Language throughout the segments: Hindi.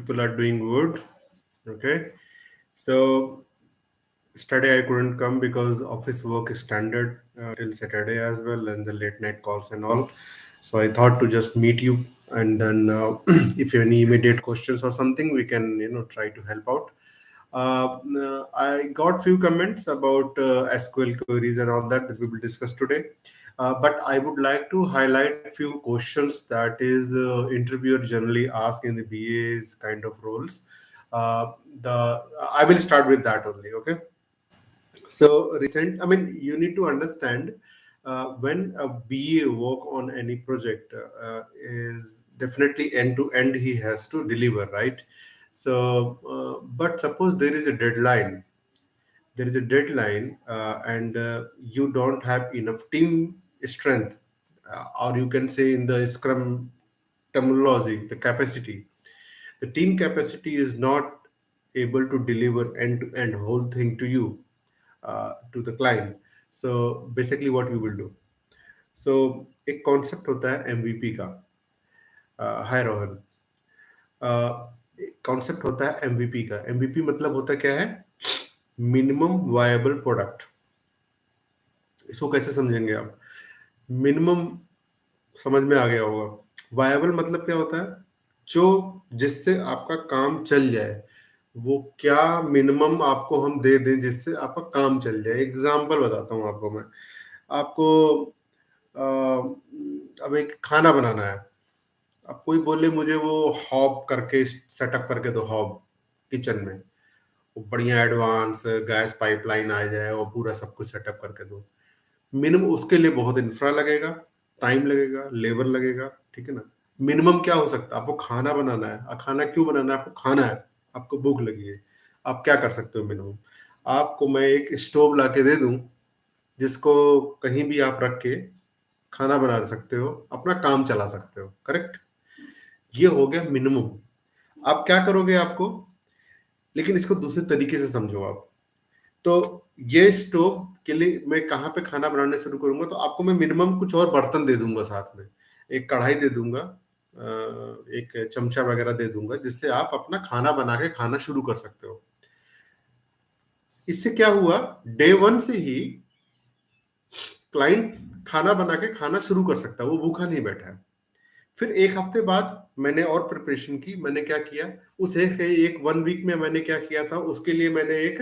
people are doing good. Okay. So Saturday I couldn't come because office work is standard till Saturday as well, and the late night calls and all. So I thought to just meet you, and then if you have any immediate questions or something, we can try to help out. I got few comments about SQL queries and all that we will discuss today. But I would like to highlight few questions that is the interviewer generally ask in the BA's kind of roles. The I will start with that only. Okay. So I mean, you need to understand when a BA work on any project is definitely end to end he has to deliver, right? So, but suppose there is a deadline, and you don't have enough team strength, or you can say in the Scrum terminology, the capacity. The team capacity is not able to deliver end to end whole thing to you, to the client. So basically what you will do, so एक कॉन्सेप्ट होता है एमवीपी का. हाय रोहन. कॉन्सेप्ट होता है एमवीपी का. एमवीपी मतलब होता क्या है? Minimum viable product. इसको कैसे समझेंगे आप? मिनिमम समझ में आ गया होगा. वायबल मतलब क्या होता है? जो जिससे आपका काम चल जाए, वो क्या मिनिमम आपको हम दे दें जिससे आपका काम चल जाए. एग्जाम्पल बताता हूँ आपको मैं. आपको अब एक खाना बनाना है. अब कोई बोले मुझे वो हॉब करके सेटअप करके दो, हॉब किचन में, वो बढ़िया एडवांस गैस पाइपलाइन आ जाए और पूरा सब कुछ सेटअप करके दो. मिनिमम उसके लिए बहुत इंफ्रा लगेगा, टाइम लगेगा, लेबर लगेगा. ठीक है ना? मिनिमम क्या हो सकता है? आपको खाना बनाना है. खाना क्यों बनाना है? आपको खाना है, आपको भूख लगी है. आप क्या कर सकते हो मिनिमम? आपको मैं एक स्टोव ला के दे दूं जिसको कहीं भी आप रख के खाना बना सकते हो, अपना काम चला सकते हो. करेक्ट? ये हो गया मिनिमम. आप क्या करोगे? आपको, लेकिन इसको दूसरे तरीके से समझो आप. तो ये स्टोव के लिए मैं कहाँ पे खाना बनाने शुरू करूंगा? तो आपको मैं मिनिमम कुछ और बर्तन दे दूंगा, साथ में एक कढ़ाई दे दूंगा, एक चमचा वगैरह दे दूंगा, जिससे आप अपना खाना बना के खाना शुरू कर सकते हो. इससे क्या हुआ? डे वन से ही क्लाइंट खाना बना के खाना शुरू कर सकता है, वो भूखा नहीं बैठा है. फिर एक हफ्ते बाद मैंने और प्रिपरेशन की. मैंने क्या किया? उस एक 1 वीक में मैंने क्या किया था? उसके लिए मैंने एक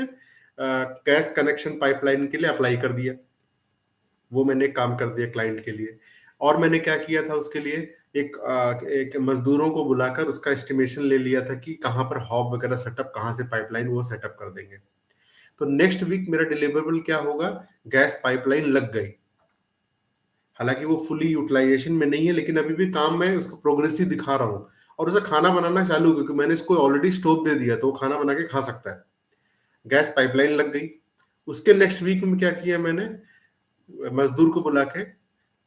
गैस कनेक्शन पाइपलाइन के लिए अप्लाई कर दिया. वो मैंने काम कर दिया क्लाइंट के लिए. और मैंने क्या किया था? उसके लिए एक मजदूरों को बुलाकर उसका एस्टिमेशन ले लिया था कि कहाँ पर हॉब वगैरह सेटअप, कहाँ से पाइपलाइन वो सेटअप कर देंगे. तो नेक्स्ट वीक मेरा डिलीवरेबल क्या होगा? गैस पाइपलाइन लग गई. हालांकि वो फुली यूटिलाइजेशन में नहीं है, लेकिन अभी भी काम मैं उसका प्रोग्रेसिव दिखा रहा हूँ. और उसे खाना बनाना चालू, क्योंकि मैंने इसको ऑलरेडी स्टोव दे दिया, तो वो खाना बना के खा सकता है. गैस पाइपलाइन लग गई. उसके नेक्स्ट वीक में क्या किया? मैंने मजदूर को बुला के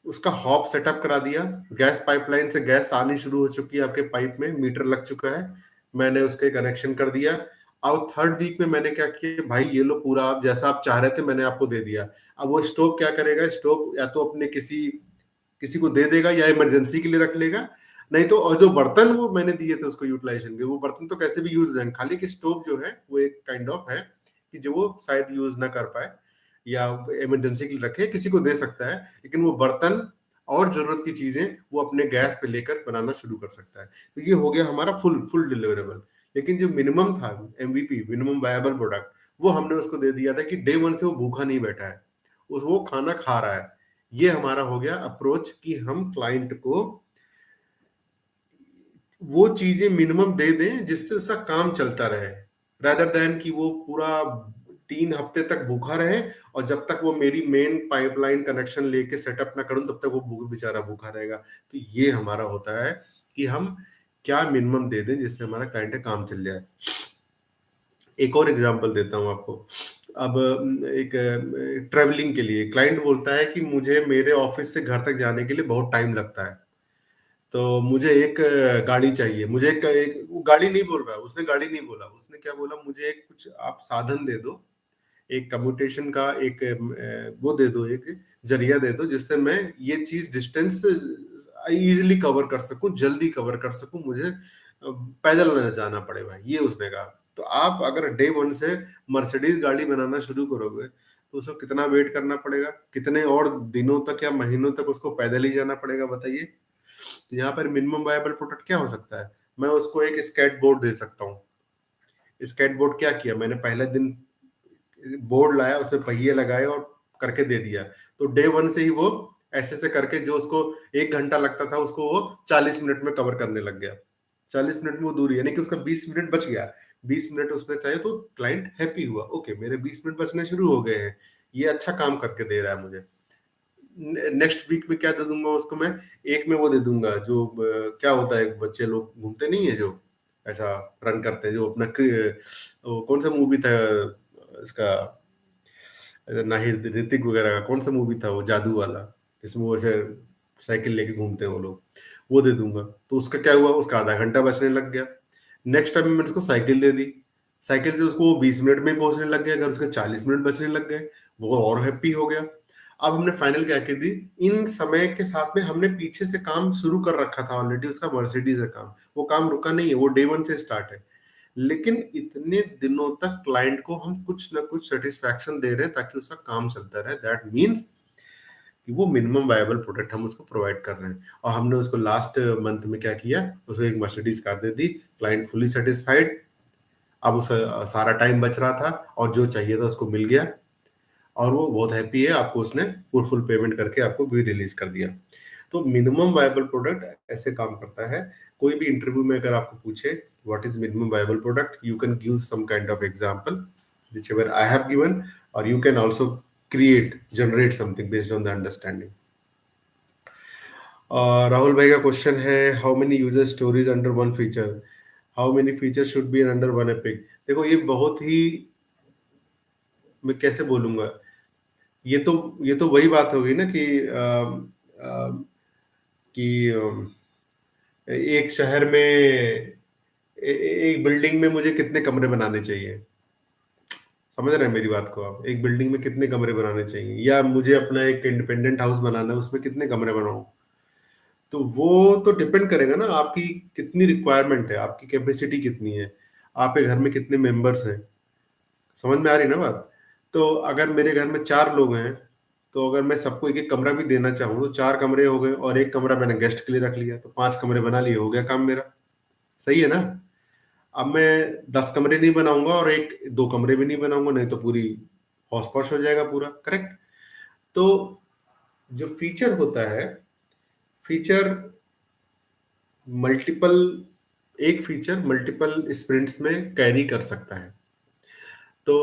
उसका हॉब सेटअप करा दिया. गैस पाइपलाइन से गैस आनी शुरू हो चुकी है, आपके पाइप में मीटर लग चुका है. मैंने उसके कनेक्शन कर दिया. अब थर्ड वीक में मैंने क्या किया? भाई ये लो, पूरा आप जैसा आप चाह रहे थे मैंने आपको दे दिया. अब वो स्टोव क्या करेगा? स्टोव या तो अपने किसी किसी को दे देगा या इमरजेंसी के लिए रख लेगा. नहीं तो, और जो बर्तन वो मैंने दिए थे उसको यूटिलाइजेशन के, वो बर्तन तो कैसे भी यूज हो जाएंगे. खाली कि स्टोव जो है वो एक काइंड ऑफ है कि जो वो शायद यूज ना कर पाए या इमरजेंसी के लिए रखे, किसी को दे सकता है. लेकिन वो बर्तन और जरूरत की चीजें वो अपने गैस पे लेकर बनाना शुरू कर सकता है. तो ये हो गया हमारा फुल फुल डिलीवरेबल. लेकिन जो मिनिमम था, एमवीपी, मिनिमम वायबल प्रोडक्ट, वो हमने उसको दे दिया था कि डे वन से वो भूखा नहीं बैठा है, वो खाना खा रहा है. ये हमारा हो गया अप्रोच कि हम क्लाइंट को वो चीजें मिनिमम दे दें जिससे उसका काम चलता रहे, रादर देन कि वो पूरा 3 हफ्ते तक भूखा रहे और जब तक वो मेरी मेन पाइपलाइन कनेक्शन लेके सेटअप ना करूं तब तक वो बेचारा भूखा रहेगा. तो ये हमारा होता है कि हम क्या मिनिमम दे दें जिससे हमारा क्लाइंट का काम चल जाए. एक और एग्जांपल देता हूं आपको. अब एक ट्रेवलिंग के लिए क्लाइंट बोलता है कि मुझे मेरे ऑफिस से घर तक जाने के लिए बहुत टाइम लगता है, तो मुझे एक गाड़ी चाहिए. मुझे वो गाड़ी नहीं बोल रहा, उसने गाड़ी नहीं बोला, उसने क्या बोला? मुझे एक कुछ आप साधन दे दो, एक कम्युटेशन का एक वो दे दो, एक जरिया दे दो जिससे मैं ये चीज डिस्टेंस इजीली कवर कर सकूं, जल्दी कवर कर सकूं. मुझे पैदल न जाना पड़े भाई, ये उसने कहा। तो आप अगर डे वन से मर्सिडीज गाड़ी बनाना शुरू करोगे तो उसको कितना वेट करना पड़ेगा, कितने और दिनों तक या महीनों तक उसको पैदल ही जाना पड़ेगा, बताइए। तो यहाँ पर मिनिमम वायबल प्रोडक्ट क्या हो सकता है? मैं उसको एक स्केट बोर्ड दे सकता हूँ। स्केट बोर्ड क्या किया मैंने, पहले दिन बोर्ड लाया, उसमें पहिए लगाए और करके दे दिया। तो डे वन से ही वो ऐसे ऐसे करके जो उसको 1 घंटा लगता था उसको वो 40 मिनट में कवर करने लग गया। 40 मिनट में वो दूरी, यानी कि उसका 20 मिनट बच गया। 20 मिनट उसने चाहे तो क्लाइंट हैप्पी हुआ, ओके मेरे 20 मिनट बचने शुरू हो गए हैं, ये अच्छा काम करके दे रहा है मुझे। नेक्स्ट वीक में क्या दे दूंगा उसको मैं, एक में वो दे दूंगा जो क्या होता है, बच्चे लोग घूमते नहीं है जो ऐसा रन करते हैं, जो अपना वो कौन सा मूवी था इसका, नाहिद ऋतिक वगैरह का कौन सा मूवी था वो जादू वाला, जिसमें वो ऐसे साइकिल लेके घूमते हैं वो लोग, वो दे दूंगा। तो उसका क्या हुआ, उसका आधा घंटा बचने लग गया। नेक्स्ट टाइम मैंने उसको साइकिल दे दी, साइकिल से उसको वो 20 मिनट में पहुंचने लग गया, अगर उसके 40 मिनट बचने लग गए, वो और हैप्पी हो गया। अब हमने फाइनल क्या कर दी, इन समय के साथ में हमने पीछे से काम शुरू कर रखा था ऑलरेडी, उसका मर्सिडीज है काम, वो काम रुका नहीं है, वो डे वन से स्टार्ट है। लेकिन इतने दिनों तक क्लाइंट को हम कुछ ना कुछ सेटिस्फैक्शन दे रहे हैं ताकि उसका काम चलता रहे, दैट मीन्स कि वो मिनिमम वायबल प्रोडक्ट हम उसको प्रोवाइड कर रहे हैं। और हमने उसको लास्ट मंथ में क्या किया, उसको एक मर्सिडीज कार दे दी, क्लाइंट फुली सेटिस्फाइड। अब उसे सारा टाइम बच रहा था और जो चाहिए था उसको मिल गया, और वो बहुत हैप्पी है, आपको उसने फुल पेमेंट करके आपको भी रिलीज कर दिया। तो मिनिमम वायबल प्रोडक्ट ऐसे काम करता है। कोई भी इंटरव्यू में अगर आपको पूछे what is minimum viable product, you can give some kind of example whichever I have given, or you can also generate something based on the understanding. Rahul भाई का क्वेश्चन है, how many user stories under one feature, how many feature should be under one epic. देखो ये बहुत ही, मैं कैसे बोलूंगा, ये तो वही बात होगी ना कि एक शहर में एक बिल्डिंग में मुझे कितने कमरे बनाने चाहिए, समझ रहे हैं मेरी बात को आप, एक बिल्डिंग में कितने कमरे बनाने चाहिए, या मुझे अपना एक इंडिपेंडेंट हाउस बनाना है उसमें कितने कमरे बनाऊं। तो वो तो डिपेंड करेगा ना आपकी कितनी रिक्वायरमेंट है, आपकी कैपेसिटी कितनी है, आपके घर में कितने मेंबर्स हैं, समझ में आ रही ना बात। तो अगर मेरे घर में 4 लोग हैं, तो अगर मैं सबको एक एक कमरा भी देना चाहूँ तो 4 कमरे हो गए, और एक कमरा मैंने गेस्ट के लिए रख लिया, तो 5 कमरे बना लिए, हो गया काम मेरा। सही है ना। अब मैं 10 कमरे नहीं बनाऊंगा और एक 2 कमरे भी नहीं बनाऊंगा, नहीं तो पूरी हौस पौश हो जाएगा पूरा, करेक्ट। तो जो फीचर होता है, फीचर मल्टीपल, एक फीचर मल्टीपल स्प्रिंट्स में कैरी कर सकता है। तो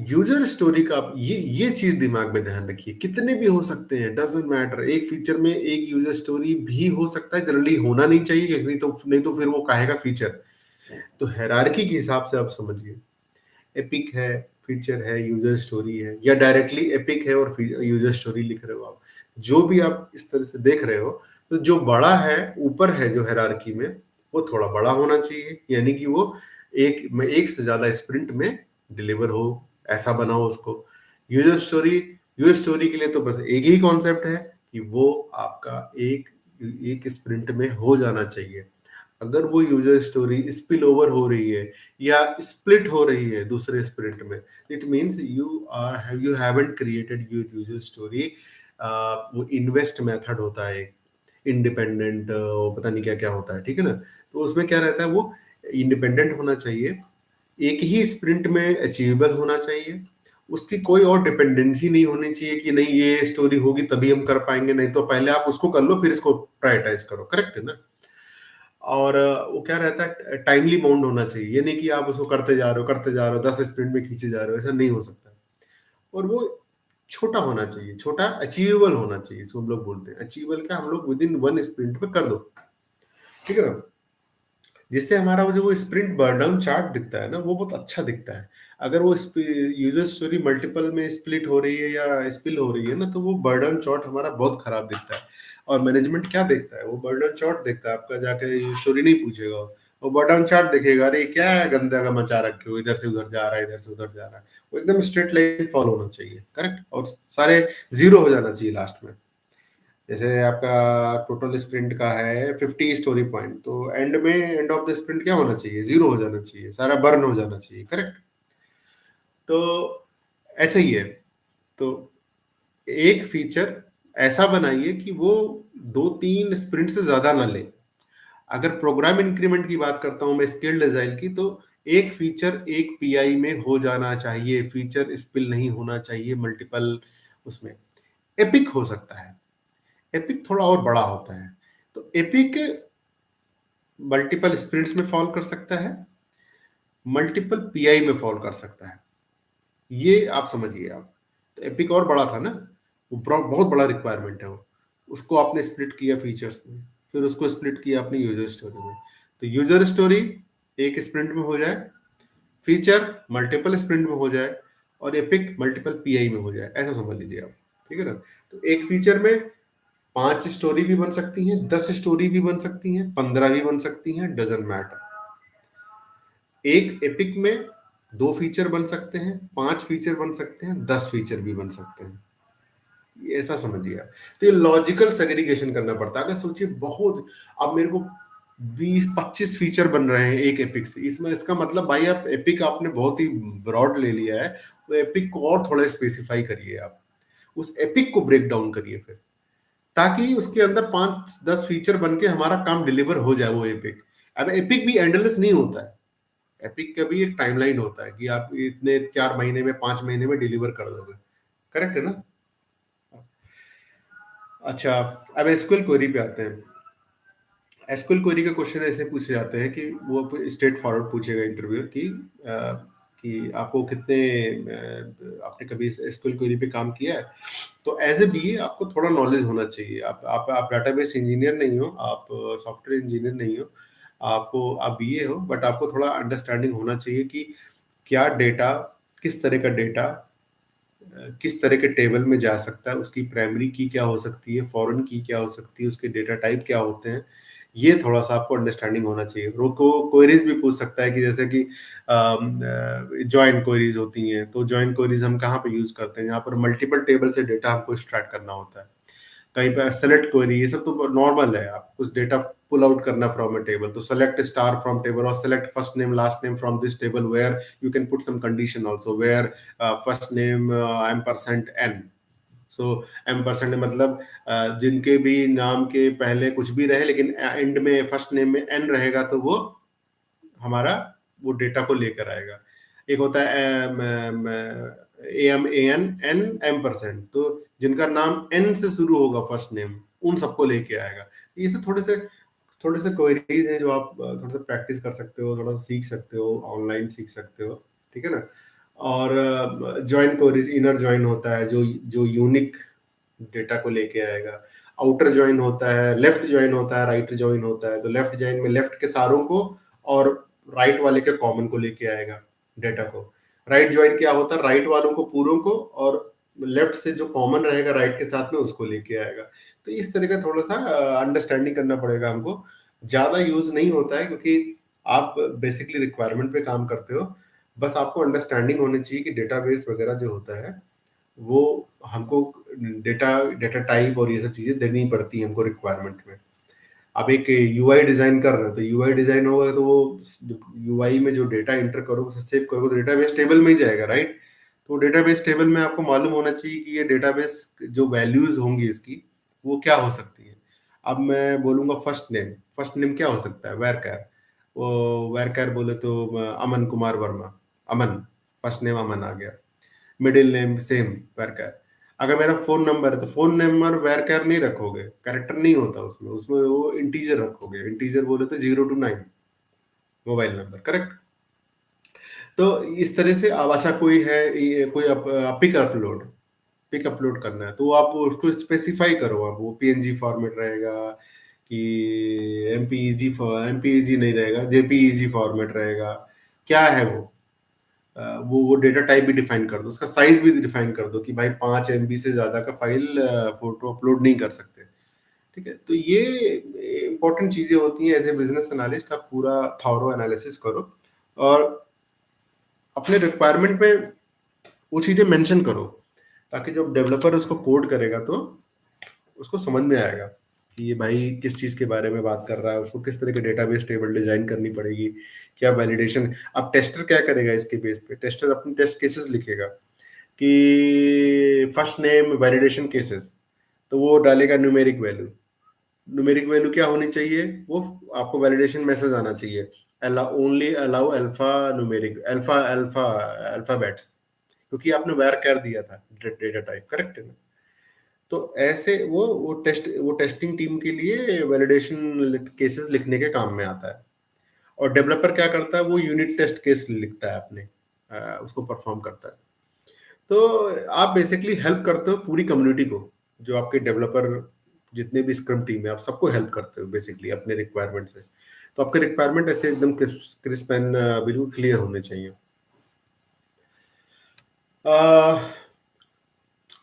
यूजर स्टोरी का आप ये चीज दिमाग में ध्यान रखिए, कितने भी हो सकते हैं, डजंट मैटर, एक फीचर में एक यूजर स्टोरी भी हो सकता है, जनरली होना नहीं चाहिए, नहीं तो फिर वो कहेगा फीचर। तो हायरार्की के हिसाब से आप समझिए, एपिक है, फीचर है, यूजर स्टोरी है, या डायरेक्टली एपिक है और यूजर स्टोरी लिख रहे हो आप, जो भी आप इस तरह से देख रहे हो। तो जो बड़ा है ऊपर है जो हायरार्की में, वो थोड़ा बड़ा होना चाहिए, यानी कि वो एक से ज्यादा स्प्रिंट में डिलीवर हो, ऐसा बनाओ उसको। यूजर स्टोरी, यूजर स्टोरी के लिए तो बस एक ही कॉन्सेप्ट है कि वो आपका एक एक स्प्रिंट में हो जाना चाहिए। अगर वो यूजर स्टोरी स्पिल ओवर हो रही है या स्प्लिट हो रही है दूसरे स्प्रिंट में, it means you haven't created your user story. वो इन्वेस्ट मेथड होता है, इंडिपेंडेंट, पता नहीं क्या क्या होता है, ठीक है ना। तो उसमें क्या रहता है, वो इंडिपेंडेंट होना चाहिए, एक ही स्प्रिंट में अचीवेबल होना चाहिए, उसकी कोई और डिपेंडेंसी नहीं होनी चाहिए कि नहीं ये स्टोरी होगी तभी हम कर पाएंगे, नहीं तो पहले आप उसको कर लो फिर इसको प्रायोरिटाइज करो, करेक्ट है ना। और वो क्या रहता है, टाइमली बाउंड होना चाहिए, ये नहीं कि आप उसको करते जा रहे हो 10 स्प्रिंट में खींचे जा रहे हो, ऐसा नहीं हो सकता। और वो छोटा होना चाहिए, छोटा अचीवेबल होना चाहिए, इसको हम लोग बोलते हैं अचीवेबल, क्या हम लोग विद इन वन स्प्रिंट में कर दो, ठीक है ना। जिससे हमारा वो जो वो स्प्रिंट बर्न डाउन चार्ट दिखता है ना, वो बहुत अच्छा दिखता है। अगर वो यूजर स्टोरी मल्टीपल में स्प्लिट हो रही है या स्पिल हो रही है ना, तो वो बर्न डाउन चार्ट हमारा बहुत खराब दिखता है। और मैनेजमेंट क्या देखता है, वो बर्न डाउन चार्ट देखता है, आपका जाके स्टोरी नहीं पूछेगा, वो बर्न डाउन चार्ट देखेगा, अरे क्या है गंदा का मचा रखे हो, इधर से उधर जा रहा है, इधर से उधर जा रहा है। वो एकदम स्ट्रेट लाइन फॉलो होना चाहिए, करेक्ट, और सारे जीरो हो जाना चाहिए लास्ट में। जैसे आपका टोटल स्प्रिंट का है 50 स्टोरी पॉइंट, तो एंड ऑफ द स्प्रिंट क्या होना चाहिए? 0 हो जाना चाहिए, सारा बर्न हो जाना चाहिए, करेक्ट? तो ऐसा ही है। तो एक फीचर ऐसा बनाइए कि वो 2-3 स्प्रिंट से ज्यादा ना ले। अगर प्रोग्राम इंक्रीमेंट की बात करता हूं मैं स्किल्ड एजाइल की, तो एक फीचर एक पीआई में हो जाना चाहिए, फीचर स्पिल नहीं होना चाहिए मल्टीपल उसमें। एपिक हो सकता है, एपिक थोड़ा और बड़ा होता है, तो एपिक मल्टीपल स्प्रिंट्स में फॉल कर सकता है, मल्टीपल पीआई में फॉल कर सकता है। ये आप समझिए आप। तो एपिक और बड़ा था ना, वो बहुत बड़ा रिक्वायरमेंट है वो, उसको आपने स्प्लिट किया फीचर्स में, फिर उसको स्प्लिट किया अपनी यूजर स्टोरी में। तो यूजर स्टोरी एक स्प्रिंट में हो जाए, फीचर मल्टीपल स्प्रिंट में हो जाए, और एपिक मल्टीपल पीआई में हो जाए, ऐसा समझ लीजिए आप। ठीक है ना? तो एक फीचर में 5 स्टोरी भी बन सकती हैं, 10 स्टोरी भी बन सकती हैं, 15 भी बन सकती हैं, डजंट मैटर। एक एपिक में 2 फीचर बन सकते हैं, 5 फीचर बन सकते हैं, 10 फीचर भी बन सकते हैं। ये ऐसा समझिए आप। तो ये लॉजिकल सेग्रीगेशन करना पड़ता है। अगर सोचिए बहुत, अब मेरे को 20-25 फीचर बन रहे हैं एक एपिक से, इसमें इसका मतलब भाई आप एपिक आपने बहुत ही ब्रॉड ले लिया है, तो एपिक को और थोड़ा स्पेसिफाई करिए आप, उस एपिक को ब्रेक डाउन करिए फिर, ताकि उसके अंदर 5-10 फीचर बन के हमारा काम डिलीवर हो जाए वो एपिक। अब एपिक भी एंडलेस नहीं होता है, एपिक का भी एक टाइमलाइन होता है कि आप इतने 4 महीने में 5 महीने में डिलीवर कर दोगे, करेक्ट है ना? अच्छा, अब एसक्यूएल क्वेरी पे आते हैं। एसक्यूएल क्वेरी का क्वेश्चन ऐसे पूछे जाते हैं कि वो स्ट्रेट फॉरवर्ड पूछेगा इंटरव्यूअर कि आपको कितने आपने कभी एसक्यूएल क्वेरी पे काम किया है? तो एज ए बीए आपको थोड़ा नॉलेज होना चाहिए। आप डाटाबेस इंजीनियर नहीं हो, आप सॉफ्टवेयर इंजीनियर नहीं हो, आप बीए हो, बट आपको थोड़ा अंडरस्टैंडिंग होना चाहिए कि क्या डेटा, किस तरह का डेटा किस तरह के टेबल में जा सकता है, उसकी प्राइमरी की क्या हो सकती है, फॉरेन की क्या हो सकती है, उसके डेटा टाइप क्या होते हैं, ये थोड़ा सा आपको अंडरस्टैंडिंग होना चाहिए। रोको क्वेरीज भी पूछ सकता है कि जैसे कि जॉइन क्वेरीज होती हैं, तो जॉइन क्वेरीज हम कहाँ पे यूज करते हैं? यहाँ पर मल्टीपल टेबल से डेटा हमको एक्सट्रैक्ट करना होता है। कहीं पे सेलेक्ट क्वेरी, ये सब तो नॉर्मल है, आप कुछ डेटा पुल आउट करना फ्रॉम अ टेबल, तो सेलेक्ट स्टार फ्रॉम टेबल और select first name last name from this table where you can put some condition also where first name M%N। So M% मतलब जिनके भी नाम के पहले कुछ भी रहे लेकिन एंड में फर्स्ट नेम में N रहेगा, तो वो हमारा वो डेटा को लेकर आएगा। एक होता है AM AN N M%, तो जिनका नाम N से शुरू होगा फर्स्ट नेम, उन सबको लेके आएगा। ये सब थोड़े से क्वेरीज हैं जो आप थोड़ा सा प्रैक्टिस कर सकते हो, थोड़ा सा सीख सकते हो, ऑनलाइन सीख सकते हो। ठीक है ना? और जॉइन क्वेरीज, इनर जॉइन होता है जो जो यूनिक डेटा को लेके आएगा। आउटर जॉइन होता है, लेफ्ट जॉइन होता है, राइट जॉइन होता है। तो लेफ्ट जॉइन में लेफ्ट के सारों को और राइट वाले के कॉमन को लेके आएगा डेटा को। राइट जॉइन क्या होता है? राइट वालों को पूरों को और लेफ्ट से जो कॉमन रहेगा राइट के साथ में उसको लेके आएगा। तो इस तरह का थोड़ा सा अंडरस्टैंडिंग करना पड़ेगा हमको। ज्यादा यूज नहीं होता है क्योंकि आप बेसिकली रिक्वायरमेंट पे काम करते हो। बस आपको अंडरस्टैंडिंग होनी चाहिए कि डेटाबेस वगैरह जो होता है वो हमको डेटा डेटा टाइप और ये सब चीजें देनी पड़ती है हमको रिक्वायरमेंट में। आप एक यूआई डिजाइन कर रहे हो, तो यूआई डिजाइन होगा तो वो यूआई में जो डेटा एंटर करोगे, उसे सेव करोगे, तो डेटाबेस टेबल में ही जाएगा, राइट? तो डेटाबेस टेबल में आपको मालूम होना चाहिए कि ये डेटाबेस जो वैल्यूज होंगी इसकी वो क्या हो सकती है। अब मैं बोलूंगा फर्स्ट नेम क्या हो सकता है? वैरकर। वो वैरकर बोले तो अमन कुमार वर्मा, अमन, फर्स्ट नेम अमन आ गया। Middle name same Vairkar. अगर मेरा फोन नंबर है तो फोन नंबर वैरकर नहीं रखोगे, कैरेक्टर नहीं होता उसमें, उसमें वो इंटीजर रखोगे। इंटीजर बोले तो 0 to 9 मोबाइल नंबर, करेक्ट? तो इस तरह से अब अच्छा कोई है कोई पिक अपलोड करना है, तो आप उसको स्पेसिफाई करो। अब वो पीएनजी फॉर्मेट रहेगा कि एमपीईजी नहीं रहेगा, जेपीईजी फॉर्मेट रहेगा, क्या है वो? वो डेटा टाइप भी डिफाइन कर दो, उसका साइज भी डिफाइन कर दो कि भाई 5 MB से ज्यादा का फाइल फोटो अपलोड नहीं कर सकते। ठीक है? तो ये इंपॉर्टेंट चीजें होती हैं। एज ए बिजनेस एनालिस्ट आप पूरा थॉरो एनालिसिस करो और अपने रिक्वायरमेंट में वो चीजें मेंशन करो, ताकि जब डेवलपर उसको कोड करेगा तो उसको समझ में आएगा कि ये भाई किस चीज़ के बारे में बात कर रहा है, उसको किस तरह के डेटाबेस टेबल डिज़ाइन करनी पड़ेगी, क्या वैलिडेशन। अब टेस्टर क्या करेगा इसके बेस पे? टेस्टर अपनी टेस्ट केसेस लिखेगा कि फर्स्ट नेम वैलिडेशन केसेस, तो वो डालेगा न्यूमेरिक वैल्यू। न्यूमेरिक वैल्यू क्या होनी चाहिए? वो आपको वैलिडेशन मैसेज आना चाहिए, only allow alpha numeric alpha alpha alphabets, क्योंकि आपने वैर कर दिया था डेटा टाइप, करेक्ट है ना? तो ऐसे वो टेस्टिंग टीम के लिए वैलिडेशन केसेस लिखने के काम में आता है। और डेवलपर क्या करता है? वो यूनिट टेस्ट केस लिखता है अपने, उसको परफॉर्म करता है। तो आप बेसिकली हेल्प करते हो पूरी कम्युनिटी को, जो आपके डेवलपर जितने भी स्क्रम टीम है, आप सबको हेल्प करते हो बेसिकली अपने रिक्वायरमेंट से। तो आपके रिक्वायरमेंट ऐसे एकदम क्रिस्प एंड बिल्कुल क्लियर होने चाहिए।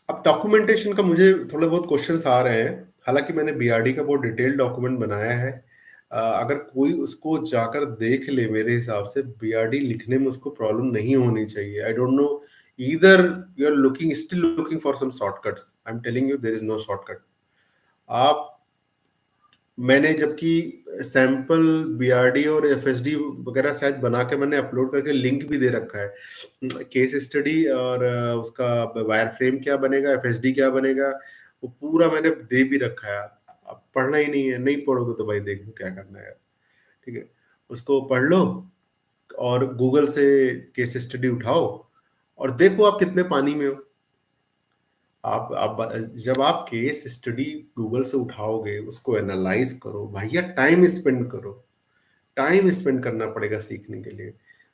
अब डॉक्यूमेंटेशन का मुझे थोड़े बहुत क्वेश्चंस आ रहे हैं। हालांकि मैंने बीआरडी का बहुत डिटेल्ड डॉक्यूमेंट बनाया है। अगर कोई उसको जाकर देख ले, मेरे हिसाब से बीआरडी लिखने में उसको प्रॉब्लम नहीं होनी चाहिए। I don't know, either you are looking still looking for some shortcuts. I am telling you there is no shortcut. आप मैंने जबकि सैंपल बीआरडी और एफएसडी वगैरह शायद बना के मैंने अपलोड करके लिंक भी दे रखा है, केस स्टडी और उसका वायर फ्रेम क्या बनेगा, एफएसडी क्या बनेगा, वो पूरा मैंने दे भी रखा है। अब पढ़ना ही नहीं है, नहीं पढ़ोगे तो भाई देखो क्या करना है यार। ठीक है, उसको पढ़ लो और गूगल से केस स्टडी उठाओ और देखो आप कितने पानी में हो। आप जब आप केस स्टडी गूगल से उठाओगे, उसको एनालाइज करो भैया, टाइम स्पेंड करो। टाइम स्पेंड करना पड़ेगा सीखने के लिए।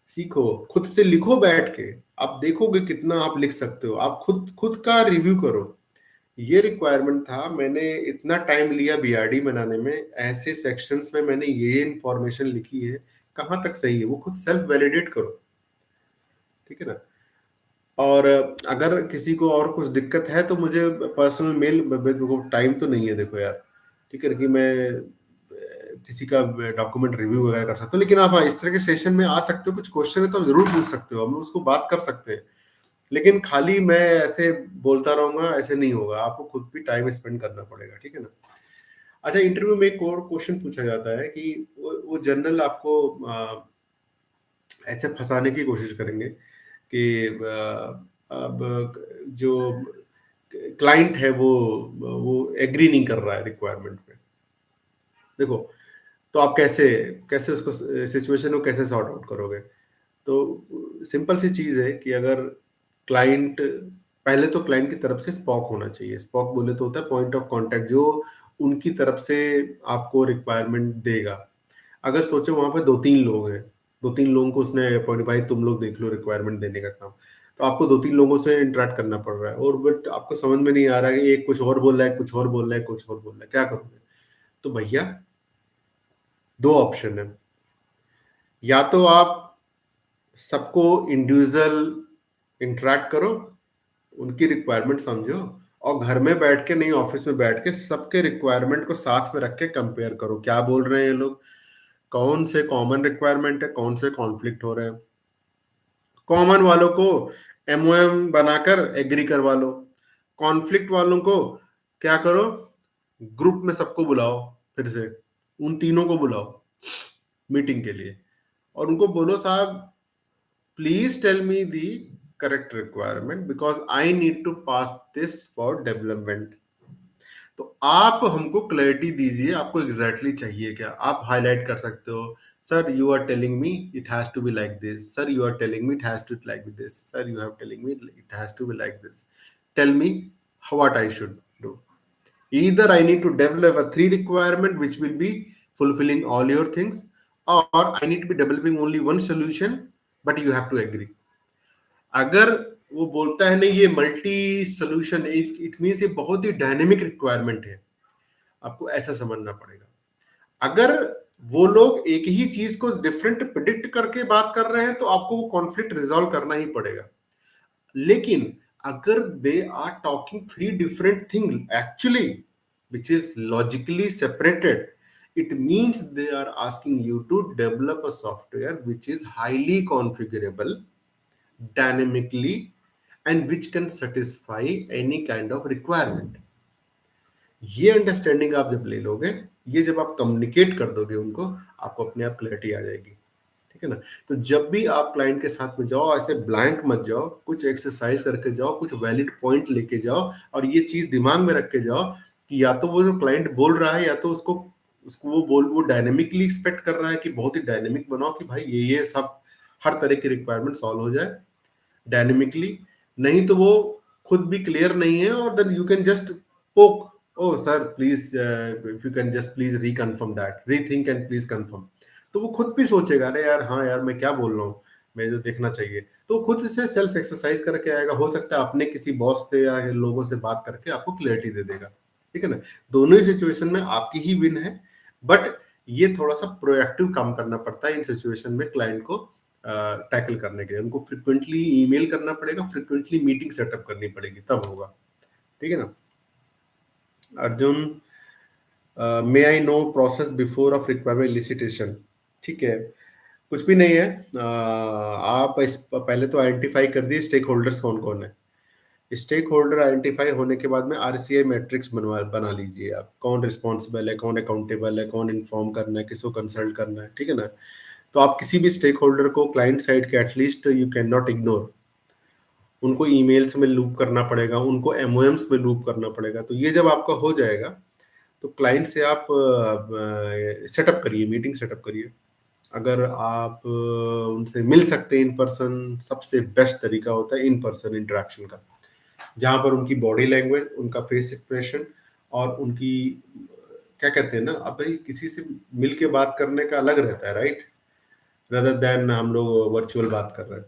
सीखो, खुद से लिखो बैठ के। आप देखोगे कितना आप लिख सकते हो। आप खुद खुद का रिव्यू करो। ये रिक्वायरमेंट था, मैंने इतना टाइम लिया बीआरडी बनाने में, ऐसे सेक्शंस में मैंने ये इंफॉर्मेशन लिखी है, कहाँ तक सही है, वो खुद सेल्फ वैलिडेट करो। ठीक है ना? और अगर किसी को और कुछ दिक्कत है तो मुझे पर्सनल मेल, देखो टाइम तो नहीं है देखो यार, ठीक है, कि मैं किसी का डॉक्यूमेंट रिव्यू वगैरह कर सकता हूँ। लेकिन आप हाँ, इस तरह के सेशन में आ सकते हो, कुछ क्वेश्चन है तो जरूर पूछ सकते हो, हम लोग उसको बात कर सकते हैं। लेकिन खाली मैं ऐसे बोलता रहूंगा, ऐसे नहीं होगा, आपको खुद भी टाइम स्पेंड करना पड़ेगा। ठीक है ना? अच्छा, इंटरव्यू में एक और क्वेश्चन पूछा जाता है कि वो जनरल आपको ऐसे फंसाने की कोशिश करेंगे कि अब जो क्लाइंट है वो एग्री नहीं कर रहा है रिक्वायरमेंट पे। देखो, तो आप कैसे कैसे उसको सिचुएशन को कैसे सॉर्ट आउट करोगे? तो सिंपल सी चीज है कि अगर क्लाइंट, पहले तो क्लाइंट की तरफ से स्पॉक होना चाहिए। स्पॉक बोले तो होता है पॉइंट ऑफ कांटेक्ट, जो उनकी तरफ से आपको रिक्वायरमेंट देगा। अगर सोचो वहां पे दो तीन लोग हैं, दो तीन लोगों को उसने अपॉइंट, भाई तुम लोग देख लो रिक्वायरमेंट देने का काम, तो आपको दो तीन लोगों से इंटरेक्ट करना पड़ रहा है, और बट आपको समझ में नहीं आ रहा है कि एक कुछ और बोल रहा है, कुछ और बोल रहा है, कुछ और बोल रहा है, क्या करोगे? तो भैया दो ऑप्शन है। या तो आप सबको इंडिविजुअल इंटरेक्ट करो, उनकी रिक्वायरमेंट समझो, और घर में बैठ के नहीं, ऑफिस में बैठ के सबके रिक्वायरमेंट को साथ में रख के कंपेयर करो, क्या बोल रहे हैं ये लोग, कौन से कॉमन रिक्वायरमेंट है, कौन से कॉन्फ्लिक्ट हो रहे हैं। कॉमन वालों को एमओएम बनाकर एग्री करवा लो। कॉन्फ्लिक्ट वालों को क्या करो, ग्रुप में सबको बुलाओ, फिर से उन तीनों को बुलाओ मीटिंग के लिए, और उनको बोलो साहब please tell me the correct requirement because I need to pass this for development. तो आप हमको क्लैरिटी दीजिए, आपको एग्जैक्टली चाहिए क्या। आप हाईलाइट कर सकते हो, sir you are telling me it has to be like this, sir you are telling me it has to like this, sir you have telling me it has to be like this, tell me what I should do. Either I need to develop a three requirement which will be fulfilling all your things, or I need to be developing only one solution, but you have to agree. अगर वो बोलता है नहीं ये मल्टी सोल्यूशन, इट मीन्स ये बहुत ही डायनेमिक रिक्वायरमेंट है, आपको ऐसा समझना पड़ेगा। अगर वो लोग एक ही चीज को डिफरेंट प्रिडिक्ट करके बात कर रहे हैं तो आपको वो कॉन्फ्लिक्ट रिजॉल्व करना ही पड़ेगा। लेकिन अगर they are talking three different thing actually which is logically separated, it means they are asking you to develop a software which is highly configurable dynamically and which can satisfy any kind of requirement. ये अंडरस्टैंडिंग आप जब ले लोगे, ये जब आप कम्युनिकेट कर दोगे उनको, आपको अपने आप क्लैरिटी आ जाएगी, ठीक है ना? तो जब भी आप क्लाइंट के साथ में जाओ, ऐसे ब्लैंक मत जाओ, कुछ एक्सरसाइज करके जाओ, कुछ वैलिड पॉइंट लेके जाओ और ये चीज़ दिमाग में रख के जाओ कि या तो वो जो क्लाइंट बोल रहा है या तो उसको उसको वो डायनामिकली एक्सपेक्ट कर रहा है कि बहुत ही डायनामिक बनाओ कि भाई ये सब हर तरह की रिक्वायरमेंट सॉल्व हो जाए डायनेमिकली, नहीं तो वो खुद भी क्लियर नहीं है और then you can just poke, oh sir please if you can just please reconfirm that, rethink and please confirm. तो वो खुद भी सोचेगा अरे यार हाँ यार मैं क्या बोल रहा हूँ, मैं जो देखना चाहिए, तो खुद से सेल्फ एक्सरसाइज करके आएगा, हो सकता है अपने किसी बॉस से या लोगों से बात करके आपको क्लियरिटी दे देगा, ठीक है ना? दोनों ही सिचुएशन में आपकी ही विन है, बट ये थोड़ा सा प्रोएक्टिव काम करना पड़ता है इन सिचुएशन में क्लाइंट को टैकल करने के लिए। उनको फ्रिक्वेंटली ईमेल करना पड़ेगा, फ्रिक्वेंटली मीटिंग सेटअप करनी पड़ेगी, तब होगा, ठीक है ना? Arjun, may I know process before of requirement elicitation. ठीक है, कुछ भी नहीं है। आप पहले तो आइडेंटिफाई कर दिए स्टेक होल्डर्स कौन कौन है। स्टेक होल्डर आइडेंटिफाई होने के बाद में आरसीआई मैट्रिक्स बना लीजिए आप, कौन रिस्पॉन्सिबल है, कौन अकाउंटेबल है, कौन इन्फॉर्म करना है, किसको कंसल्ट करना है, ठीक है ना? तो आप किसी भी स्टेक होल्डर को क्लाइंट साइड के at least you can not ignore, उनको ईमेल्स में लूप करना पड़ेगा, उनको एमओएम्स में लूप करना पड़ेगा। तो ये जब आपका हो जाएगा तो क्लाइंट से आप सेटअप करिए, मीटिंग सेटअप करिए। अगर आप उनसे मिल सकते हैं इन पर्सन, सबसे बेस्ट तरीका होता है इन पर्सन इंटरेक्शन का, जहाँ पर उनकी बॉडी लैंग्वेज, उनका फेस एक्सप्रेशन और उनकी क्या कहते हैं ना, अब भाई किसी से मिल के बात करने का अलग रहता है, राइट, रदर देन हम लोग वर्चुअल बात कर रहे हैं।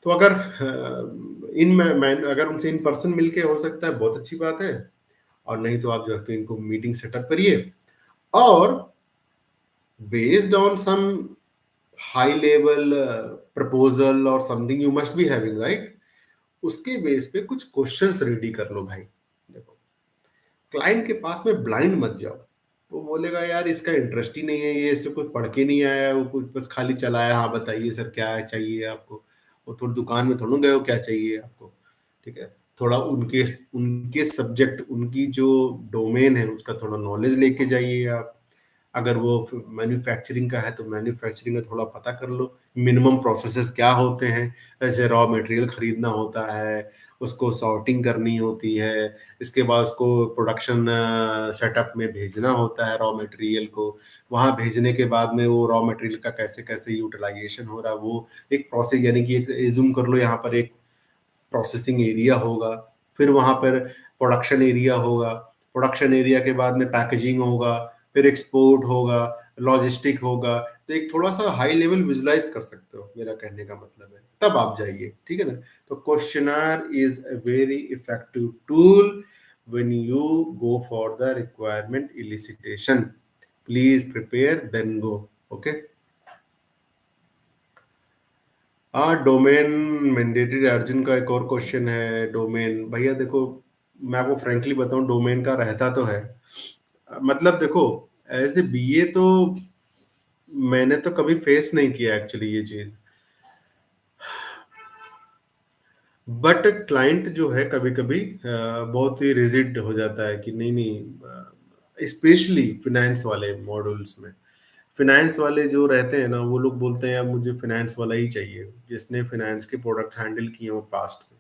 तो अगर अगर उनसे इन पर्सन मिलके हो सकता है, बहुत अच्छी बात है, और नहीं तो आप जो है तो इनको मीटिंग सेटअप करिए और based on some high level proposal और something you must be having, right, उसके बेस पे कुछ क्वेश्चंस रेडी कर लो भाई। देखो, क्लाइंट के पास में ब्लाइंड मत जाओ, वो बोलेगा यार इसका इंटरेस्ट ही नहीं है, ये इससे कुछ पढ़ के नहीं आया, वो कुछ बस खाली चलाया, हाँ बताइए सर क्या चाहिए आपको, वो थोड़ी दुकान में थोड़ा गए हो क्या चाहिए आपको, ठीक है? थोड़ा उनके उनके सब्जेक्ट, उनकी जो डोमेन है उसका थोड़ा नॉलेज लेके जाइए आप। अगर वो मैन्युफैक्चरिंग का है तो मैन्युफैक्चरिंग का थोड़ा पता कर लो, मिनिमम प्रोसेसेस क्या होते हैं, जैसे रॉ मटेरियल खरीदना होता है, उसको सॉर्टिंग करनी होती है, इसके बाद उसको प्रोडक्शन सेटअप में भेजना होता है रॉ मटेरियल को, वहाँ भेजने के बाद में वो रॉ मटेरियल का कैसे कैसे यूटिलाइजेशन हो रहा है, वो एक प्रोसेस, यानी कि एक एज्यूम कर लो यहाँ पर एक प्रोसेसिंग एरिया होगा, फिर वहां पर प्रोडक्शन एरिया होगा, प्रोडक्शन एरिया के बाद में पैकेजिंग होगा, फिर एक्सपोर्ट होगा, लॉजिस्टिक होगा। तो एक थोड़ा सा हाई लेवल विजुलाइज कर सकते हो, मेरा कहने का मतलब है, तब आप जाइए, ठीक है ना? तो questionnaire is a very effective tool when you go for the requirement elicitation. Please prepare then go. Okay. हाँ, डोमेन मैंडेटरी। अर्जुन का एक और क्वेश्चन है, डोमेन भैया देखो, मैं आपको फ्रेंकली बताऊं, डोमेन का रहता तो है, मतलब देखो, एज ए बीए तो मैंने तो कभी फेस नहीं किया एक्चुअली ये चीज, बट क्लाइंट जो है कभी कभी बहुत ही रिजिड हो जाता है कि नहीं नहीं, स्पेशली फिनेंस वाले मॉड्यूल्स में, फिनेंस वाले जो रहते हैं ना, वो लोग बोलते हैं यार मुझे फिनेंस वाला ही चाहिए जिसने फिनेंस के प्रोडक्ट हैंडल किए हो पास्ट में।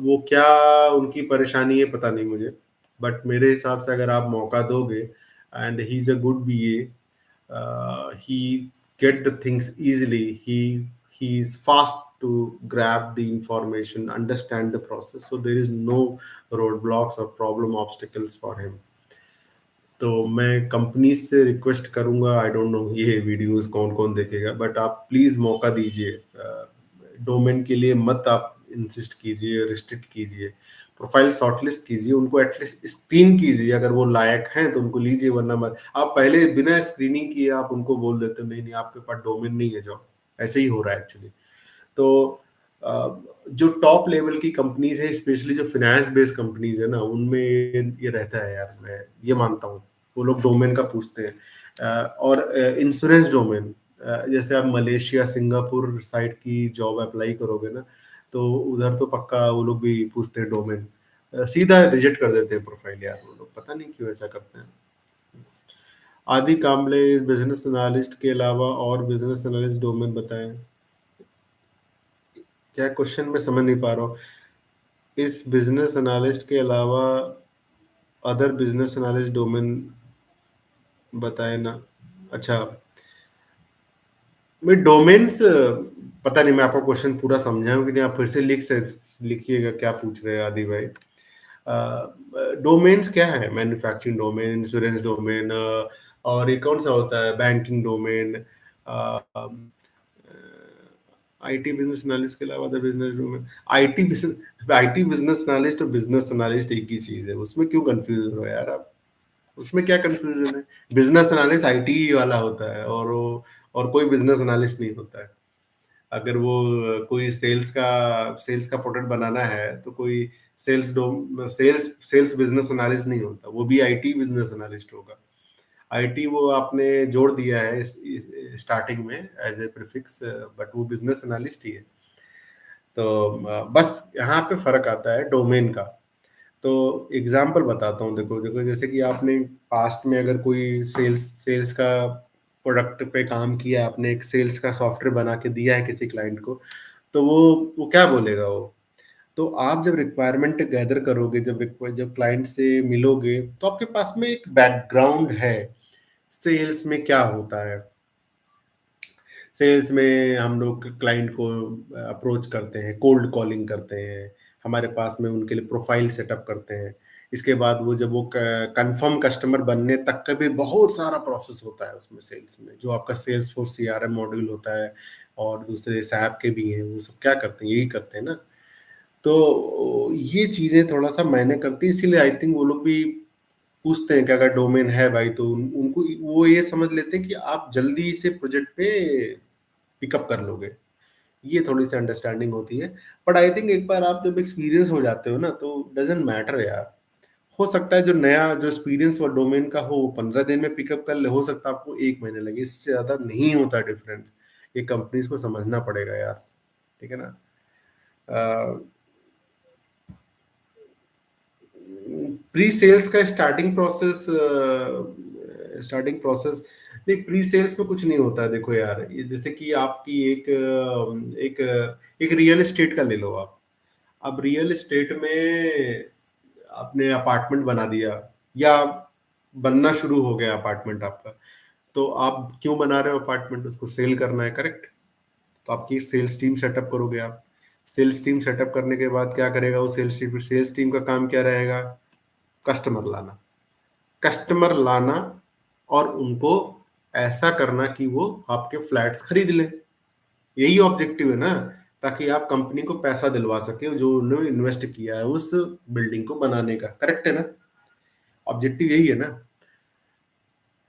वो क्या उनकी परेशानी है पता नहीं मुझे, बट मेरे हिसाब से अगर आप मौका दोगे and he is a good BA, he get the things easily, he is fast to grab the information, understand the process, so there is no roadblocks or problem obstacles for him। तो मैं कंपनी से रिक्वेस्ट करूंगा, आई डोंट नो ये वीडियोस कौन कौन देखेगा, बट आप प्लीज मौका दीजिए, डोमेन के लिए मत आप इंसिस्ट कीजिए, रिस्ट्रिक्ट कीजिए, प्रोफाइल शॉर्टलिस्ट कीजिए, उनको एटलीस्ट स्क्रीन कीजिए, अगर वो लायक हैं तो उनको लीजिए, वरना मत। आप पहले बिना स्क्रीनिंग किए आप उनको बोल देते हो नहीं नहीं आपके पास डोमेन नहीं है जॉब, ऐसे ही हो रहा है एक्चुअली। तो जो टॉप लेवल की कंपनीज है, स्पेशली जो फाइनेंस बेस्ड कंपनीज है ना, उनमें ये रहता है यार, मैं ये मानता हूँ, वो लोग डोमेन का पूछते हैं। और इंश्योरेंस डोमेन, जैसे आप मलेशिया सिंगापुर साइड की जॉब अप्लाई करोगे ना, तो उधर तो पक्का वो लोग भी पूछते हैं डोमेन। सीधा रिजेक्ट कर देते हैं प्रोफाइल यार वो लोग, पता नहीं क्यों ऐसा करते हैं। आदि कांबले बिजनेस एनालिस्ट के अलावा और बिजनेस एनालिस्ट डोमेन बताएं। क्या क्वेश्चन में समझ नहीं पा रहा हूँ। इस बिजनेस एनालिस्ट के अलावा अदर बिजनेस एनालिस्ट डोमेन बताए ना। अच्छा, मैं डोमेन्स पता नहीं मैं आपका क्वेश्चन पूरा समझा हूँ कि नहीं, आप फिर से लिखिएगा क्या पूछ रहे हैं आदि भाई। डोमेन्स क्या है? मैन्युफैक्चरिंग डोमेन, इंश्योरेंस डोमेन, और ये कौन सा होता है, banking domain, IT business analyst के अलावा other business domain. IT business analyst और बिजनेस एनालिस्ट एक ही चीज है, उसमें क्यों कंफ्यूज हो रहे हो यार आप? उसमें क्या कंफ्यूजन है? बिजनेस एनालिस्ट आईटी वाला होता है, और कोई बिजनेस एनालिस्ट नहीं होता है। अगर वो कोई सेल्स का प्रोडक्ट बनाना है तो कोई सेल्स बिजनेस एनालिस्ट नहीं होता, वो भी आईटी बिजनेस एनालिस्ट होगा। आईटी वो आपने जोड़ दिया है स्टार्टिंग में एज ए प्रीफिक्स, बट वो बिजनेस एनालिस्ट ही है। तो बस यहाँ पे फर्क आता है डोमेन का। तो एग्जाम्पल बताता हूँ, देखो देखो, जैसे कि आपने पास्ट में अगर कोई सेल्स का प्रोडक्ट पे काम किया, आपने एक सेल्स का सॉफ्टवेयर बना के दिया है किसी क्लाइंट को, तो वो क्या बोलेगा वो? तो आप जब रिक्वायरमेंट गैदर करोगे, जब क्लाइंट से मिलोगे, तो आपके पास में एक बैकग्राउंड है सेल्स में क्या होता है। सेल्स में हम लोग क्लाइंट को अप्रोच करते हैं, कोल्ड कॉलिंग करते हैं, हमारे पास में उनके लिए प्रोफाइल सेटअप करते हैं। इसके बाद वो जब वो कंफर्म कस्टमर बनने तक का भी बहुत सारा प्रोसेस होता है उसमें, सेल्स में जो आपका सेल्स फोर्स सीआरएम मॉड्यूल होता है, और दूसरे सैप के भी हैं, वो सब क्या करते हैं, यही करते हैं ना। तो ये चीजें थोड़ा सा मैंने करती, इसीलिए आई थिंक वो लोग भी पूछते हैं कि अगर डोमेन है भाई, तो उनको वो ये समझ लेते हैं कि आप जल्दी से प्रोजेक्ट पे पिकअप कर लोगे। ये थोड़ी सी अंडरस्टैंडिंग होती है। बट आई थिंक एक बार आप जब एक्सपीरियंस हो जाते हो ना, तो डजेंट मैटर यार। हो सकता है जो नया जो एक्सपीरियंस वो डोमेन का हो, वो 15 दिन में पिकअप कर ले, हो सकता है आपको 1 महीने लगे, इससे ज्यादा नहीं होता डिफरेंस। ये कंपनीज को समझना पड़ेगा यार, ठीक है ना। प्री सेल्स का स्टार्टिंग प्रोसेस नहीं, प्री सेल्स में कुछ नहीं होता है। देखो यार, ये जैसे कि आपकी एक एक रियल एस्टेट का ले लो आप। अब रियल एस्टेट में आपने अपार्टमेंट बना दिया, या बनना शुरू हो गया अपार्टमेंट आपका, तो आप क्यों बना रहे हो अपार्टमेंट? उसको सेल करना है, करेक्ट। तो आपकी सेल्स टीम सेटअप करोगे आप। सेल्स टीम सेटअप करने के बाद क्या करेगा वो सेल्स टीम का काम क्या रहेगा? कस्टमर लाना। कस्टमर लाना, और उनको ऐसा करना कि वो आपके फ्लैट्स खरीद ले। यही ऑब्जेक्टिव है ना, ताकि आप कंपनी को पैसा दिलवा सके जो उन्होंने इन्वेस्ट किया है उस बिल्डिंग को बनाने का, करेक्ट है ना। ऑब्जेक्टिव यही है ना।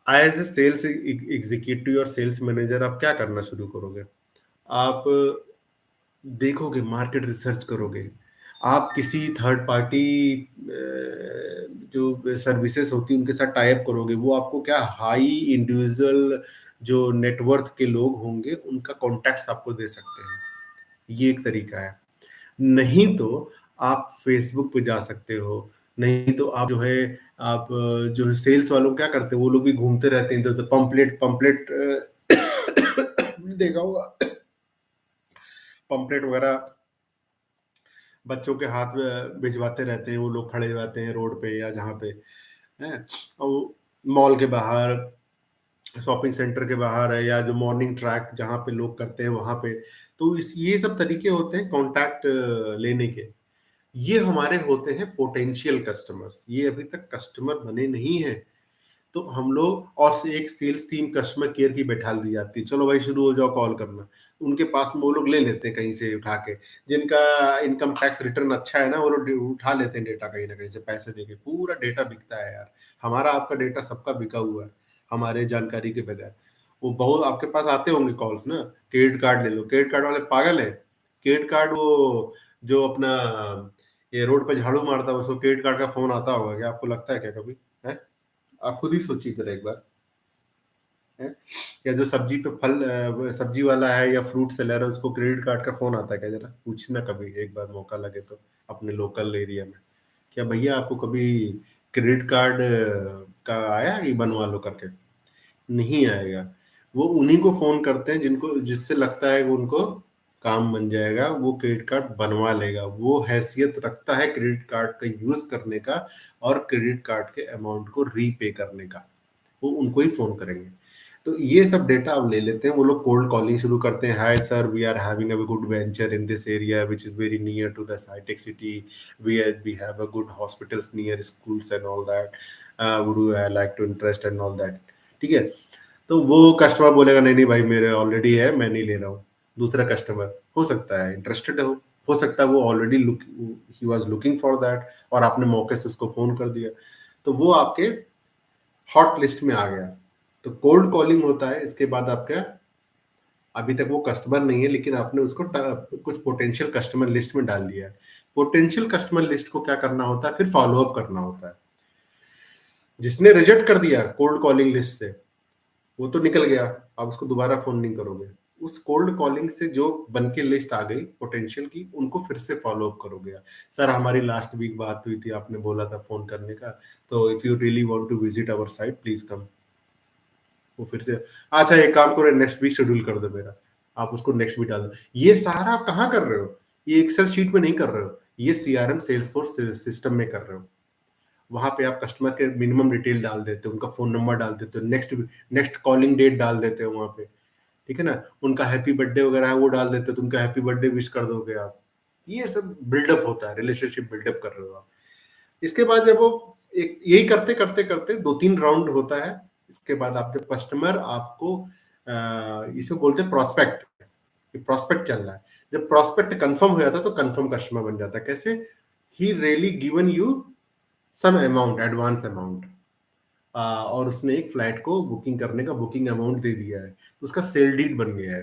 एज ए सेल्स एग्जीक्यूटिव और सेल्स मैनेजर आप क्या करना शुरू करोगे? आप देखोगे, मार्केट रिसर्च करोगे। आप किसी थर्ड पार्टी जो सर्विसेज होती है उनके साथ टाई अप करोगे, वो आपको क्या हाई इंडिविजुअल जो नेटवर्थ के लोग होंगे उनका कॉन्टैक्ट्स आपको दे सकते हैं। ये एक तरीका है। नहीं तो आप फेसबुक पे जा सकते हो, नहीं तो आप जो है, आप जो है सेल्स वालों क्या करते हैं, वो लोग भी घूमते रहते हैं इधर उधर, पंपलेट पंपलेट देखा होगा, पंपलेट वगैरह बच्चों के हाथ में भिजवाते रहते हैं, वो लोग खड़े रहते हैं रोड पे या जहाँ पे है, और मॉल के बाहर, शॉपिंग सेंटर के बाहर है, या जो मॉर्निंग ट्रैक जहाँ पे लोग करते हैं वहां पे। तो इस ये सब तरीके होते हैं कांटेक्ट लेने के। ये हमारे होते हैं पोटेंशियल कस्टमर्स, ये अभी तक कस्टमर बने नहीं है। तो हम लोग और से एक सेल्स टीम कस्टमर केयर की बैठा दी जाती है, चलो भाई शुरू हो जाओ कॉल करना। उनके पास में वो लोग ले लेते हैं कहीं से उठा के, जिनका इनकम टैक्स रिटर्न अच्छा है ना, वो लोग उठा लेते हैं डेटा कहीं ना कहीं से पैसे देके। पूरा डेटा बिकता है यार, हमारा आपका डेटा सबका बिका हुआ है हमारे जानकारी के बगैर। वो बहुत आपके पास आते होंगे कॉल्स ना, क्रेडिट कार्ड ले लो, क्रेडिट कार्ड वाले पागल है। क्रेडिट कार्ड वो जो अपना ये रोड पे झाड़ू मारता है उसको क्रेडिट कार्ड का फोन आता होगा क्या? आपको लगता है क्या कभी? है? आप खुद ही सोचिए जरा एक बार, है? या जो सब्जी पे सब्जी वाला है या फ्रूट सेलर है, उसको क्रेडिट कार्ड का फोन आता है क्या? जरा पूछना कभी एक बार मौका लगे तो, अपने लोकल एरिया में क्या भैया आपको कभी क्रेडिट कार्ड का आया कि बनवा लो करके? नहीं आएगा। वो उन्हीं को फोन करते हैं जिनको, जिससे लगता है कि उनको काम बन जाएगा, वो क्रेडिट कार्ड बनवा लेगा, वो हैसियत रखता है क्रेडिट कार्ड का यूज करने का और क्रेडिट कार्ड के अमाउंट को रीपे करने का, वो उनको ही फोन करेंगे। तो ये सब डेटा आप ले लेते हैं। वो लोग कोल्ड कॉलिंग शुरू करते हैं, hi sir, we are having a good venture in this area which is very near to the hitech city, we have a good hospitals near schools and all that, would you like to interest and all that. ठीक है, तो वो कस्टमर बोलेगा नहीं नहीं भाई मेरे ऑलरेडी है, मैं नहीं ले रहा हूँ। दूसरा कस्टमर हो सकता है इंटरेस्टेड हो सकता है वो already he was looking for that, और आपने मौके से उसको फोन कर दिया, तो वो आपके हॉट लिस्ट में आ गया। तो कोल्ड कॉलिंग होता है। इसके बाद आपका, अभी तक वो कस्टमर नहीं है लेकिन आपने उसको कुछ पोटेंशियल कस्टमर लिस्ट में डाल दिया है। पोटेंशियल कस्टमर लिस्ट को क्या करना होता है, फिर फॉलो अप करना होता है। जिसने रिजेक्ट कर दिया कोल्ड कॉलिंग लिस्ट से, वो तो निकल गया, आप उसको दोबारा फोन नहीं करोगे। उस कोल्ड कॉलिंग से जो बन के लिस्ट आ गई पोटेंशियल की, उनको फिर से फॉलो अप करोगे। सर हमारी लास्ट वीक बात हुई थी, आपने बोला था फोन करने का, तो if you really want to visit our site please come. वो फिर से, अच्छा एक काम करो, नेक्स्ट वीक शेड्यूल कर दो मेरा, आप उसको नेक्स्ट वीक डाल दो। ये सारा आप कहाँ कर रहे हो? ये एक्सेल शीट में नहीं कर रहे हो, ये सीआरएम सेल्सफोर्स सिस्टम में कर रहे हो। वहां पे आप कस्टमर के मिनिमम डिटेल डाल देते हो, उनका फोन नंबर डाल देते हो, नेक्स्ट नेक्स्ट कॉलिंग डेट डाल देते हो वहां पे, ठीक है ना, उनका हैप्पी बर्थडे वगैरह है वो डाल देते हो, तो उनका हैप्पी बर्थडे विश कर दोगे आप। ये सब बिल्डअप होता है, रिलेशनशिप बिल्डअप कर रहे हो आप। इसके बाद जब वो एक यही करते करते करते 2-3 राउंड होता है, इसके बाद आपके कस्टमर आपको इसे बोलते हैं प्रोस्पेक्ट, प्रोस्पेक्ट चल रहा है। जब प्रोस्पेक्ट कंफर्म हो जाता है तो कंफर्म कस्टमर बन जाता है। कैसे? He really given you some amount, advance amount, और उसने एक फ्लाइट को बुकिंग करने का बुकिंग अमाउंट दे दिया है, तो उसका सेल डीड बन गया है,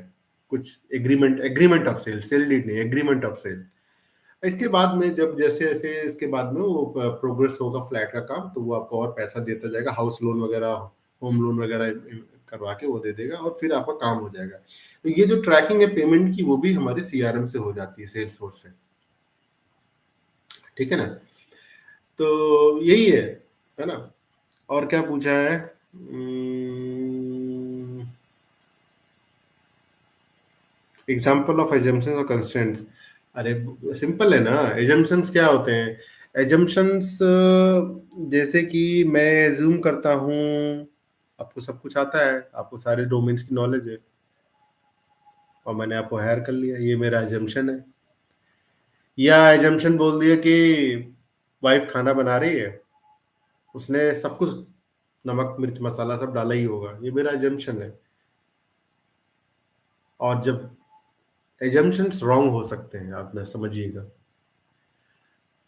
कुछ agreement of sale, sale deed नहीं, एग्रीमेंट ऑफ सेल। इसके बाद में जब जैसे जैसे इसके बाद में वो प्रोग्रेस होगा फ्लैट का काम, तो वो आपको और पैसा देता जाएगा, हाउस लोन वगैरह, होम लोन वगैरह करवा के वो दे देगा, और फिर आपका काम हो जाएगा। तो ये जो ट्रैकिंग है पेमेंट की, वो भी हमारे सीआरएम से हो जाती है, सेल्स फोर्स से। ठीक है ना? तो यही है ना? और क्या पूछा है? एग्जाम्पल ऑफ एजम्पशन और कंस्ट्रेंट्स। अरे सिंपल है ना, एजम्पशंस क्या होते हैं? एजम्पशंस जैसे कि मैं एज्यूम करता हूँ, आपको सब कुछ आता है, आपको सारे डोमेन्स की नॉलेज है, और मैंने आपको हायर कर लिया, ये मेरा एजम्पशन है। या एजम्पशन बोल दिया कि वाइफ खाना बना रही है, उसने सब कुछ नमक मिर्च मसाला सब डाला ही होगा, ये मेरा एजम्पशन है। और जब एजम्पशंस रॉन्ग हो सकते हैं, आप ना समझिएगा।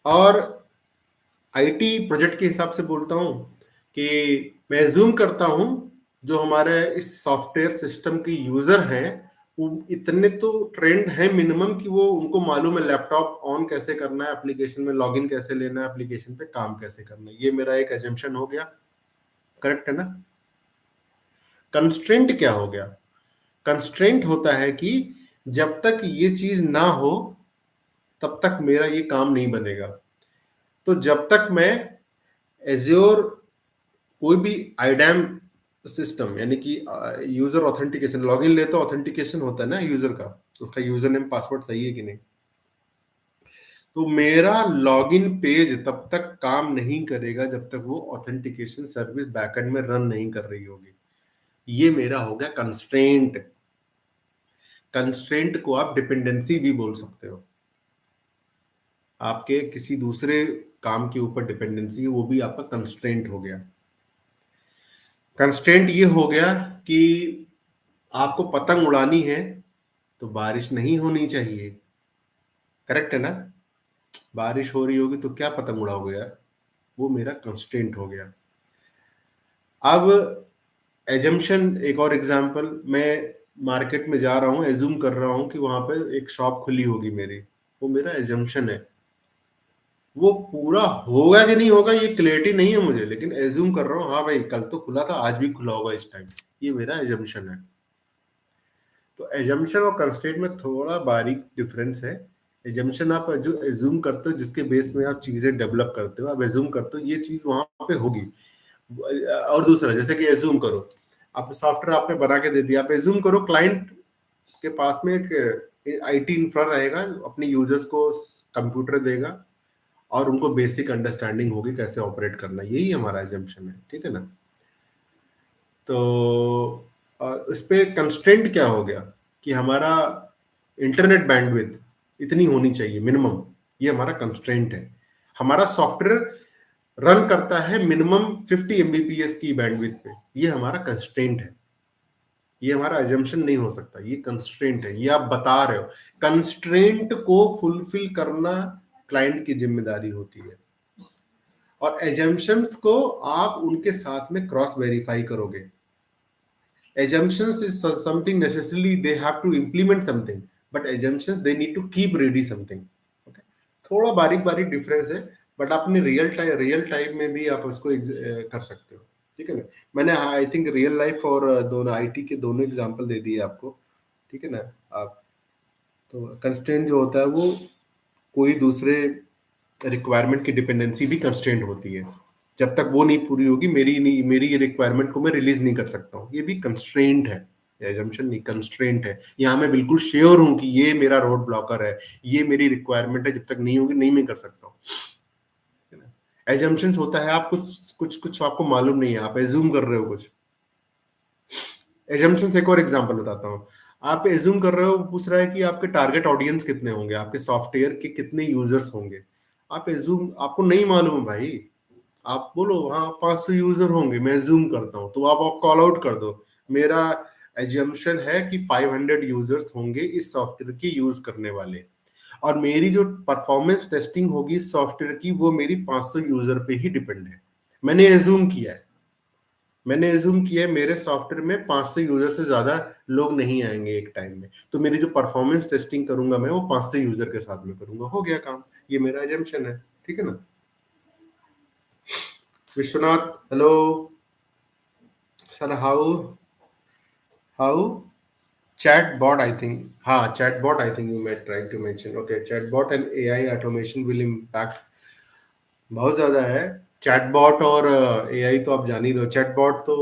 और आईटी प्रोजेक्ट के हिसाब से बोलता हूँ कि मैं एज्यूम करता हूँ जो हमारे इस सॉफ्टवेयर सिस्टम के यूजर हैं, वो इतने तो ट्रेंड है मिनिमम कि वो उनको मालूम है लैपटॉप ऑन कैसे करना है, एप्लीकेशन में लॉगिन कैसे लेना है, एप्लीकेशन पे काम कैसे करना है। ये मेरा एक एजम्पशन हो गया, करेक्ट है ना? कंस्ट्रेंट क्या हो गया? कंस्ट्रेंट होता है कि जब तक ये चीज ना हो तब तक मेरा ये काम नहीं बनेगा। तो जब तक मैं एज्योर कोई भी आईडैम सिस्टम, यानी कि यूजर ऑथेंटिकेशन, लॉगिन ले तो ऑथेंटिकेशन होता है ना यूजर का, उसका यूजर नेम पासवर्ड सही है कि नहीं, तो मेरा लॉगिन पेज तब तक काम नहीं करेगा जब तक वो ऑथेंटिकेशन सर्विस बैकएंड में रन नहीं कर रही होगी। ये मेरा हो गया कंस्ट्रेंट। कंस्ट्रेंट को आप डिपेंडेंसी भी बोल सकते हो, आपके किसी दूसरे काम के ऊपर डिपेंडेंसी, वो भी आपका कंस्ट्रेंट हो गया। कंस्ट्रेंट ये हो गया कि आपको पतंग उड़ानी है तो बारिश नहीं होनी चाहिए, करेक्ट है ना? बारिश हो रही होगी तो क्या पतंग उड़ाओगे यार? वो मेरा कंस्ट्रेंट हो गया। अब एजम्पशन, एक और एग्जांपल, मैं मार्केट में जा रहा हूँ, एज्यूम कर रहा हूँ कि वहां पे एक शॉप खुली होगी मेरी, वो मेरा एजम्पशन है। वो पूरा होगा कि नहीं होगा ये क्लियरिटी नहीं है मुझे, लेकिन एज्यूम कर रहा हूँ, हाँ भाई कल तो खुला था, आज भी खुला होगा इस टाइम, ये मेरा एजम्पशन है। तो एजम्पशन और कंस्ट्रेंट में थोड़ा बारीक डिफरेंस है, एजम्पशन आप जो एज्यूम करते हो, जिसके बेस में आप चीजें डेवलप करते हो, आप एज्यूम करते हो ये चीज वहां पे होगी। और दूसरा, जैसे कि एज्यूम करो आप सॉफ्टवेयर आपने बना के दे दिया, आप एज्यूम करो क्लाइंट के पास में एक आईटी इंफ्रा रहेगा, अपने यूजर्स को कंप्यूटर देगा और उनको बेसिक अंडरस्टैंडिंग होगी कैसे ऑपरेट करना, यही हमारा एजम्पशन है, ठीक है ना। तो इस पे कंस्ट्रेंट क्या हो गया कि हमारा इंटरनेट बैंडविड्थ इतनी होनी चाहिए मिनिमम, ये हमारा कंस्ट्रेंट है। हमारा सॉफ्टवेयर रन करता है मिनिमम 50 एमबीपीएस की बैंडविड्थ पे, ये हमारा कंस्ट्रेंट है, ये हमारा एजम्पशन नहीं हो सकता, ये कंस्ट्रेंट है, ये आप बता रहे हो। कंस्ट्रेंट को फुलफिल करना क्लाइंट की जिम्मेदारी होती है, और एजम्पशंस को आप उनके साथ में क्रॉस वेरीफाई करोगे। Assumptions is something necessarily they have to implement something, but assumptions they need to keep ready something. Okay, थोड़ा बारीक बारीक डिफरेंस है, बट आपने रियल टाइम में भी आप उसको कर सकते हो, ठीक है ना। मैंने आई थिंक रियल लाइफ और दोनों आईटी के दोनों एग्जांपल दे दिए आपको, ठीक है ना। आप तो कंस्ट्रेंट जो होता है वो कोई दूसरे रिक्वायरमेंट की डिपेंडेंसी भी कंस्ट्रेंट होती है। जब तक वो नहीं पूरी होगी, मेरी रिक्वायरमेंट को मैं रिलीज नहीं कर सकता हूँ, ये भी कंस्ट्रेंट है, एजम्पशन नहीं, कंस्ट्रेंट है। यहाँ मैं बिल्कुल श्योर हूँ कि ये मेरा रोड ब्लॉकर है, ये मेरी रिक्वायरमेंट है, जब तक नहीं होगी नहीं मैं कर सकता हूँ। एजम्पशन होता है आप कुछ कुछ कुछ आपको मालूम नहीं है, आप एज्यूम कर रहे हो कुछ। एजम्पशन एक और एग्जांपल बताता हूँ। आप एज्यूम कर रहे हो, पूछ रहा है कि आपके टारगेट ऑडियंस कितने होंगे, आपके सॉफ्टवेयर के कितने यूजर्स होंगे। आप एज्यूम, आपको नहीं मालूम है भाई, आप बोलो हाँ 500 यूजर होंगे, मैं जूम करता हूँ, तो आप कॉल आउट कर दो, मेरा एजम्पशन है कि 500 यूजर्स होंगे इस सॉफ्टवेयर की यूज करने वाले, और मेरी जो परफॉर्मेंस टेस्टिंग होगी सॉफ्टवेयर की वो मेरी 500 यूजर पे ही डिपेंड है। मैंने एज्यूम किया है, मेरे सॉफ्टवेयर में 500 यूजर से ज्यादा लोग नहीं आएंगे एक टाइम में, तो मेरी जो परफॉर्मेंस टेस्टिंग करूंगा मैं वो 500 यूजर के साथ में करूंगा, हो गया काम, ये मेरा एजम्पशन है, ठीक है ना। Vishwanath, hello sir, how chatbot, I think, हाँ chatbot, I think you might try to mention, okay, chatbot and AI automation will impact बहुत ज्यादा है। चैटबॉट और एआई तो आप जान ही रहे हो। चैटबॉट तो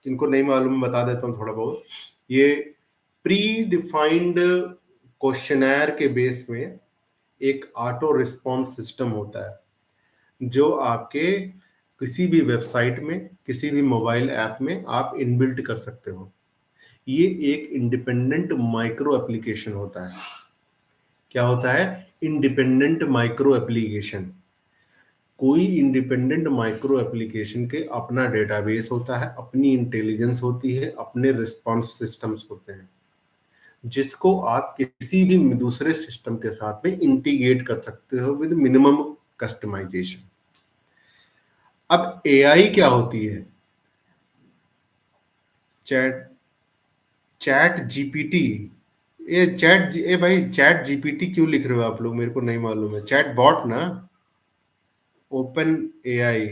जिनको नहीं मालूम बता देता हूँ थोड़ा बहुत। ये प्री डिफाइंड क्वेश्चनर के बेस में एक ऑटो रिस्पॉन्स सिस्टम होता है, जो आपके किसी भी वेबसाइट में, किसी भी मोबाइल ऐप में आप इनबिल्ट कर सकते हो। ये एक इंडिपेंडेंट माइक्रो एप्लीकेशन होता है। क्या होता है? Independent micro application. कोई इंडिपेंडेंट माइक्रो एप्लीकेशन के अपना डेटाबेस होता है, अपनी इंटेलिजेंस होती है, अपने रिस्पांस सिस्टम्स होते हैं, जिसको आप किसी भी दूसरे सिस्टम के साथ में इंटीग्रेट कर सकते हो विद मिनिमम कस्टमाइजेशन। अब एआई क्या होती है? Chat chat GPT. ए भाई, चैट जीपीटी क्यों लिख रहे हो आप लोग? मेरे को नहीं मालूम है। चैट बॉट ना, ओपन एआई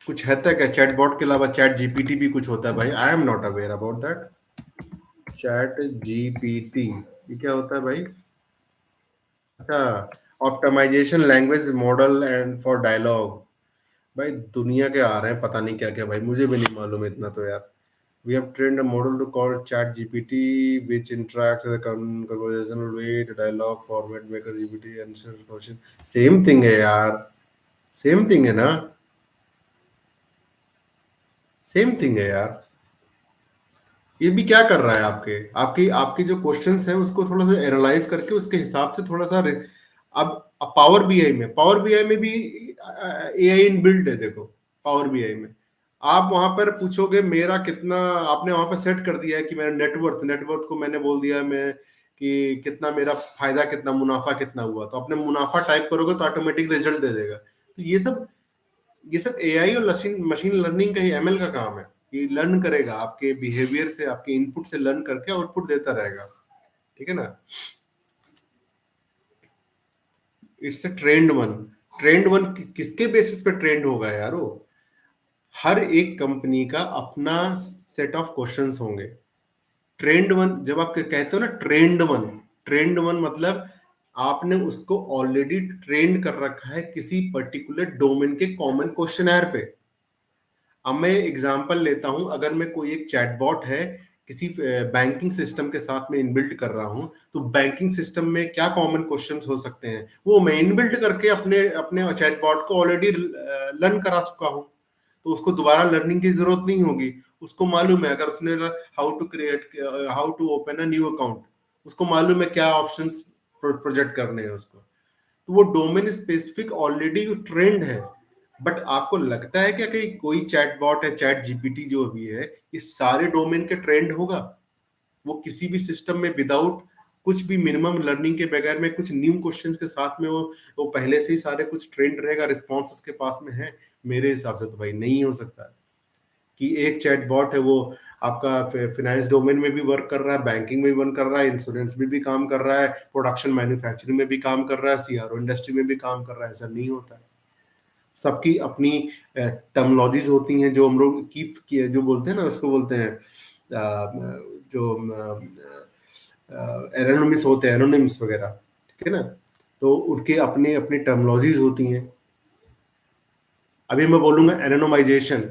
कुछ है क्या? चैट बॉट के अलावा चैट जीपीटी भी कुछ होता है भाई? I am not aware about that. ChatGPT ये क्या होता है भाई? अच्छा, optimisation language model and for dialogue. भाई दुनिया के आ रहे हैं पता नहीं क्या क्या भाई, मुझे भी नहीं मालूम इतना तो यार। We have trained a model to call ChatGPT, which interacts with a conversational way to dialogue format, maker GPT answers question. Same thing है यार, सेम थिंग है ना, सेम थिंग है यार। ये भी क्या कर रहा है? आपके आपकी आपकी जो क्वेश्चंस हैं उसको थोड़ा सा एनालाइज करके उसके हिसाब से थोड़ा सा अब पावर बीआई में भी एआई इन बिल्ट है। देखो पावर बीआई में आप वहां पर पूछोगे मेरा कितना, आपने वहां पर सेट कर दिया है कि मेरा नेटवर्थ को मैंने बोल दिया मैं कि कितना मेरा फायदा, कितना मुनाफा, कितना हुआ, तो अपने मुनाफा टाइप करोगे तो ऑटोमेटिक रिजल्ट दे देगा। तो ये सब एआई और मशीन लर्निंग का ही, एमएल का काम है। ये लर्न करेगा आपके बिहेवियर से, आपके इनपुट से लर्न करके आउटपुट देता रहेगा, ठीक है ना। इट्स अ ट्रेंड वन किसके बेसिस पे ट्रेंड होगा यार? वो हर एक कंपनी का अपना सेट ऑफ क्वेश्चंस होंगे, ट्रेंड वन, जब आप कहते हो ना ट्रेंड वन मतलब आपने उसको ऑलरेडी ट्रेन कर रखा है किसी पर्टिकुलर डोमेन के कॉमन क्वेश्चनर पे। अब मैं एग्जांपल लेता हूं, अगर मैं कोई एक चैटबॉट है किसी बैंकिंग सिस्टम के साथ में इनबिल्ट कर रहा हूं, तो बैंकिंग सिस्टम में क्या कॉमन क्वेश्चंस हो सकते हैं, वो मैं इनबिल्ट करके अपने अपने चैटबॉट को ऑलरेडी लर्न करा चुका हूं, तो उसको दोबारा लर्निंग की जरूरत नहीं होगी। उसको मालूम है, अगर उसने how to open a new account, उसको मालूम है क्या ऑप्शंस प्रोजेक्ट करने हैं उसको, तो वो डोमेन स्पेसिफिक ऑलरेडी ट्रेंड है। बट आपको लगता है क्या कि कोई चैटबॉट है, चैट जीपीटी जो भी है, इस सारे डोमेन के ट्रेंड होगा? वो किसी भी सिस्टम में विदाउट कुछ भी मिनिमम लर्निंग के बगैर में कुछ न्यू क्वेश्चंस के साथ में वो पहले से ही सारे कुछ ट्रेंड रहेगा, रिस्पॉन्स उसके पास में है? मेरे हिसाब से तो भाई नहीं हो सकता कि एक चैटबॉट है वो आपका फाइनेंस डोमेन में भी वर्क कर रहा है, बैंकिंग में भी वर्क कर रहा है, इंश्योरेंस में भी काम कर रहा है, प्रोडक्शन मैन्युफैक्चरिंग में भी काम कर रहा है, सीआरओ इंडस्ट्री में भी काम कर रहा है। ऐसा नहीं होता है। सबकी अपनी टर्मिनोलॉजीज होती हैं, जो हम लोग की जो बोलते हैं ना, उसको बोलते हैं जो एरोनिम्स होते हैं, एरोनिम्स वगैरह, ठीक है ना, तो उनके अपने अपनी टर्मिनोलॉजीज होती हैं। अभी मैं बोलूंगा एनोनिमाइजेशन,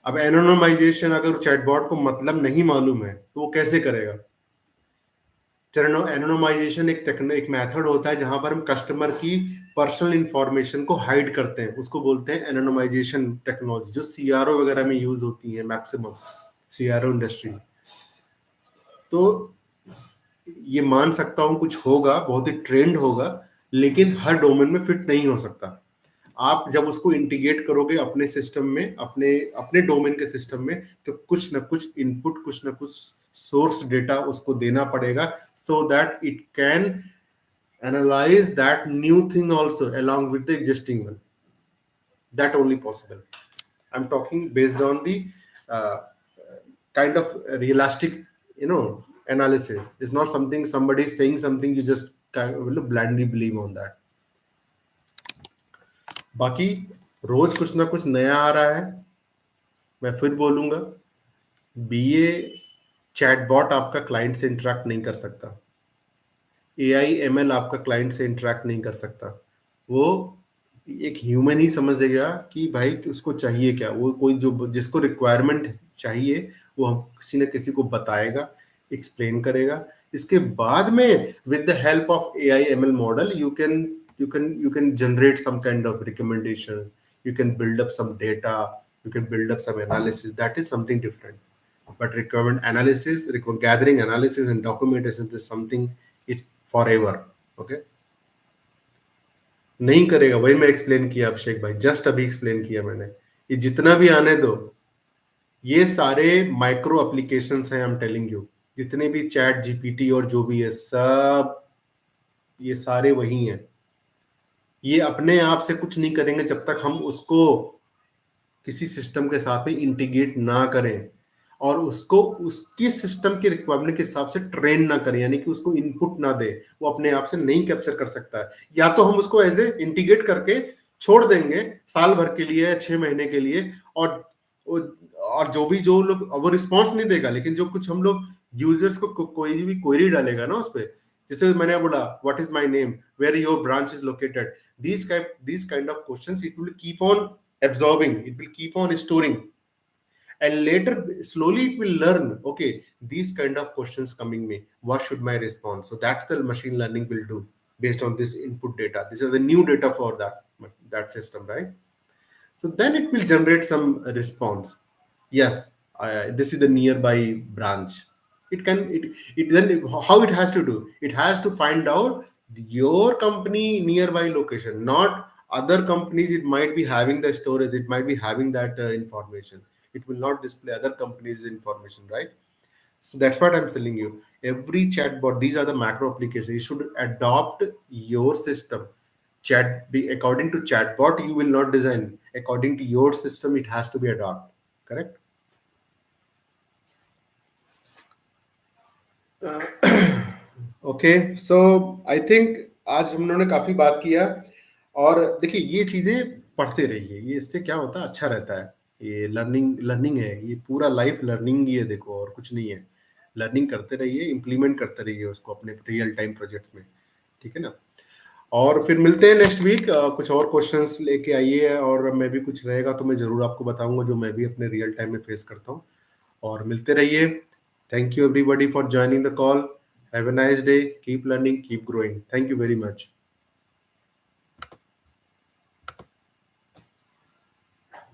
अब एनोनिमाइजेशन अगर चैटबॉट को मतलब नहीं मालूम है तो वो कैसे करेगा? चलो, एनोनिमाइजेशन एक मेथड होता है जहां पर हम कस्टमर की पर्सनल इंफॉर्मेशन को हाइड करते हैं, उसको बोलते हैं एनोनिमाइजेशन टेक्नोलॉजी, जो सीआरओ वगैरह में यूज होती है मैक्सिमम, सीआरओ इंडस्ट्री। तो ये मान सकता हूं कुछ होगा, बहुत ही ट्रेंड होगा, लेकिन हर डोमेन में फिट नहीं हो सकता। आप जब उसको इंटीग्रेट करोगे अपने सिस्टम में, अपने अपने डोमेन के सिस्टम में, तो कुछ ना कुछ इनपुट, कुछ ना कुछ सोर्स डेटा उसको देना पड़ेगा, so that it can analyse that new thing also along with the existing one. That only possible. I am talking based on the kind of realistic, analysis. It's not something somebody is saying something you just kind of blindly believe on that. बाकी रोज कुछ ना कुछ नया आ रहा है। मैं फिर बोलूंगा, बीए चैटबॉट आपका क्लाइंट से इंटरेक्ट नहीं कर सकता, एआई एमएल आपका क्लाइंट से इंटरेक्ट नहीं कर सकता। वो एक ह्यूमन ही समझेगा कि भाई उसको चाहिए क्या, वो कोई जो जिसको रिक्वायरमेंट चाहिए वो हम किसी न किसी को बताएगा, एक्सप्लेन करेगा। इसके बाद में with the help of AI ML model you can generate some kind of recommendations, you can build up some data, you can build up some analysis. That is something different. But requirement analysis, requirement gathering, analysis and documentation is something, it's forever. Okay, नहीं करेगा। वही मैं एक्सप्लेन किया अभिषेक भाई, जस्ट अभी एक्सप्लेन किया मैंने। ये जितना भी आने दो, ये सारे माइक्रो एप्लीकेशंस हैं, आई एम टेलिंग यू। जितने भी चैट जीपीटी और जो भी है सब, ये सारे वही हैं। ये अपने आप से कुछ नहीं करेंगे जब तक हम उसको किसी सिस्टम के साथ में इंटीग्रेट ना करें और उसको उसकी सिस्टम के रिक्वायरमेंट के हिसाब से ट्रेन ना करें, यानी कि उसको इनपुट ना दे। वो अपने आप से नहीं कैप्चर कर सकता है। या तो हम उसको एज ए इंटीग्रेट करके छोड़ देंगे साल भर के लिए या 6 महीने के लिए, और जो लोग, वो रिस्पॉन्स नहीं देगा, लेकिन जो कुछ हम लोग यूजर्स को कोई भी क्वेरी डालेगा ना उस पर, जैसे मैंने बोला what is my name, where your branch is located, these kind of questions, it will keep on absorbing, it will keep on storing, and later slowly it will learn, okay, these kind of questions coming me, what should my response? So that's the machine learning will do based on this input data. This is the new data for that system, right? So then it will generate some response. Yes, this is the nearby branch. It then how it has to do? It has to find out your company nearby location, not other companies. It might be having the storage. It might be having that information. It will not display other companies' information, right? So that's what I'm telling you. Every chatbot, these are the macro applications. You should adopt your system. According to chatbot, you will not design. According to your system, it has to be adopted. Correct? Okay, so I think आज हम लोगों ने काफी बात किया। और देखिए, ये चीजें पढ़ते रहिए, ये इससे क्या होता है, अच्छा रहता है। ये लर्निंग है, ये पूरा लाइफ लर्निंग ही है, देखो, और कुछ नहीं है। लर्निंग करते रहिए, इम्प्लीमेंट करते रहिए उसको अपने रियल टाइम प्रोजेक्ट्स में, ठीक है ना? और फिर मिलते हैं नेक्स्ट वीक, कुछ और क्वेश्चंस लेके आइए, और मैं भी कुछ रहेगा तो मैं ज़रूर आपको बताऊँगा जो मैं भी अपने रियल टाइम में फेस करता हूँ, और मिलते रहिए। Thank you everybody for joining the call. Have a nice day, keep learning, keep growing. Thank you very much.